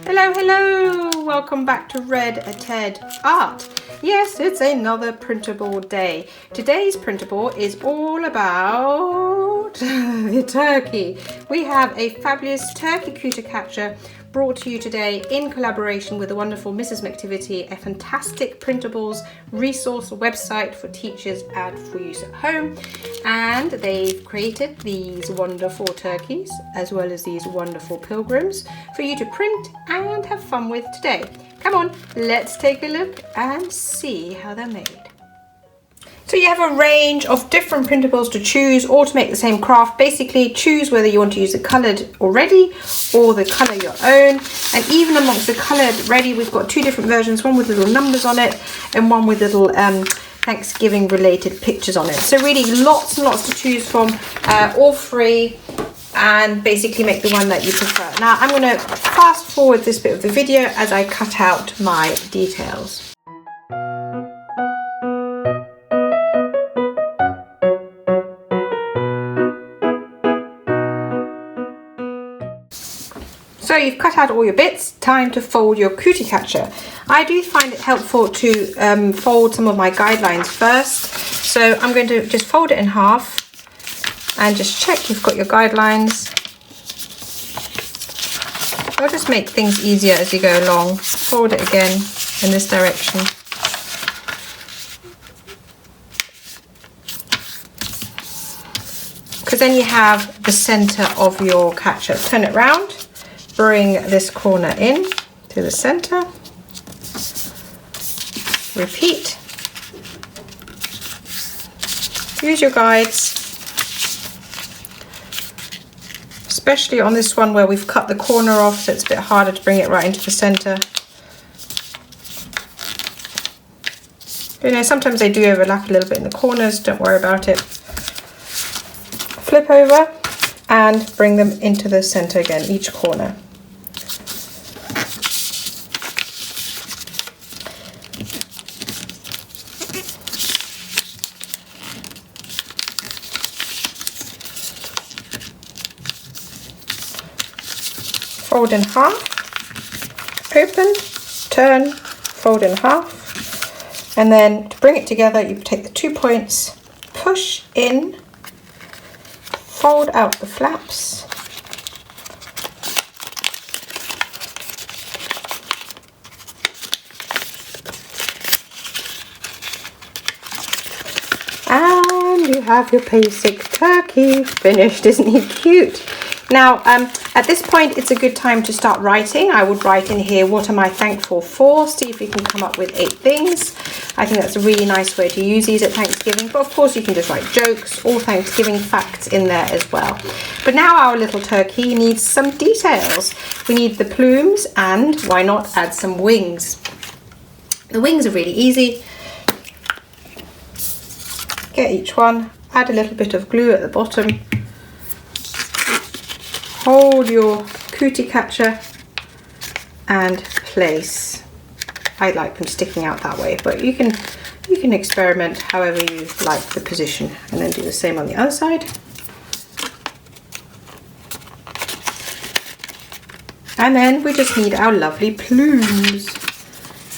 Hello, hello! Welcome back to Red Ted Art. Yes, it's another printable day. Today's printable is all about the turkey. We have a fabulous turkey Cootie Catcher brought to you today in collaboration with the wonderful Mrs. McTivity, a fantastic printables resource website for teachers and for use at home. And they've created these wonderful turkeys as well as these wonderful pilgrims for you to print and have fun with today. Come on, let's take a look and see how they're made. So you have a range of different printables to choose or to make the same craft. Basically choose whether you want to use the coloured already or the colour your own. And even amongst the coloured ready, we've got two different versions, one with little numbers on it and one with little Thanksgiving related pictures on it. So really lots and lots to choose from, all free, and basically make the one that you prefer. Now I'm going to fast forward this bit of the video as I cut out my details. So you've cut out all your bits, time to fold your Cootie Catcher. I do find it helpful to fold some of my guidelines first. So I'm going to just fold it in half and just check you've got your guidelines. It'll just make things easier as you go along. Fold it again in this direction. Because then you have the center of your catcher. Turn it round. Bring this corner in to the center. Repeat. Use your guides, especially on this one where we've cut the corner off, so it's a bit harder to bring it right into the center. You know, sometimes they do overlap a little bit in the corners, don't worry about it. Flip over and bring them into the center again, each corner. Fold in half, open, turn, fold in half, and then to bring it together you take the 2 points, push in, fold out the flaps, and you have your basic turkey finished. Isn't he cute? Now, at this point, it's a good time to start writing. I would write in here, what am I thankful for? See if you can come up with 8 things. I think that's a really nice way to use these at Thanksgiving. But of course, you can just write jokes or Thanksgiving facts in there as well. But now our little turkey needs some details. We need the plumes and why not add some wings. The wings are really easy. Get each one, add a little bit of glue at the bottom. Hold your Cootie Catcher and place. I like them sticking out that way, but you can experiment however you like the position, and then do the same on the other side. And then we just need our lovely plumes.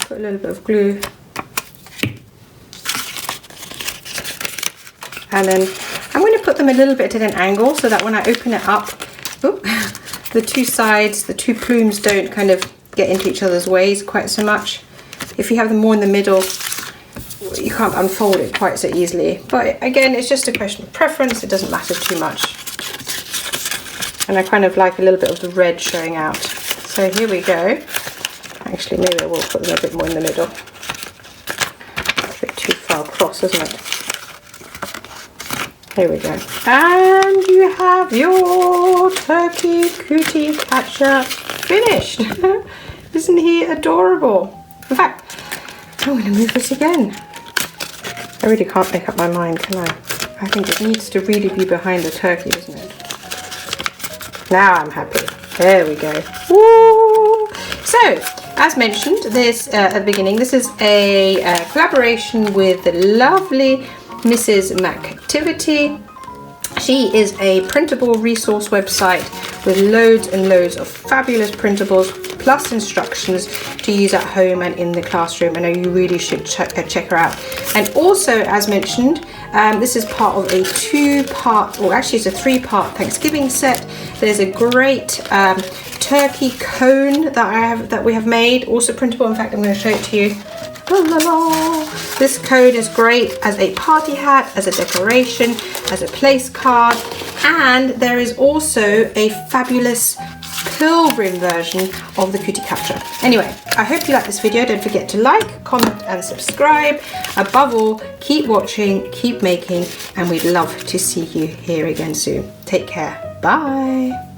Put a little bit of glue. And then I'm going to put them a little bit at an angle so that when I open it up, the two sides, the two plumes don't kind of get into each other's ways quite so much. If you have them more in the middle, you can't unfold it quite so easily. But again, it's just a question of preference. It doesn't matter too much. And I kind of like a little bit of the red showing out. So here we go. Actually, maybe I will put them a bit more in the middle. It's a bit too far across, isn't it? Here we go. And you have your turkey Cootie Catcher finished. Isn't he adorable? In fact, I'm going to move this again. I really can't make up my mind, can I? I think it needs to really be behind the turkey, doesn't it? Now I'm happy. There we go. Woo! So, as mentioned this at the beginning, this is a collaboration with the lovely Mrs. McTivity. She is a printable resource website with loads and loads of fabulous printables, plus instructions to use at home and in the classroom. I know you really should check her out. And also, as mentioned, this is part of a 2-part, or actually it's a 3-part Thanksgiving set. There's a great turkey cone that we have made, also printable. In fact, I'm going to show it to you. La, la, la. This cone is great as a party hat, as a decoration, as a place card, and there is also a fabulous pilgrim version of the Cootie Catcher. Anyway, I hope you like this video. Don't forget to like, comment and subscribe. Above all, keep watching, keep making, and we'd love to see you here again soon. Take care. Bye.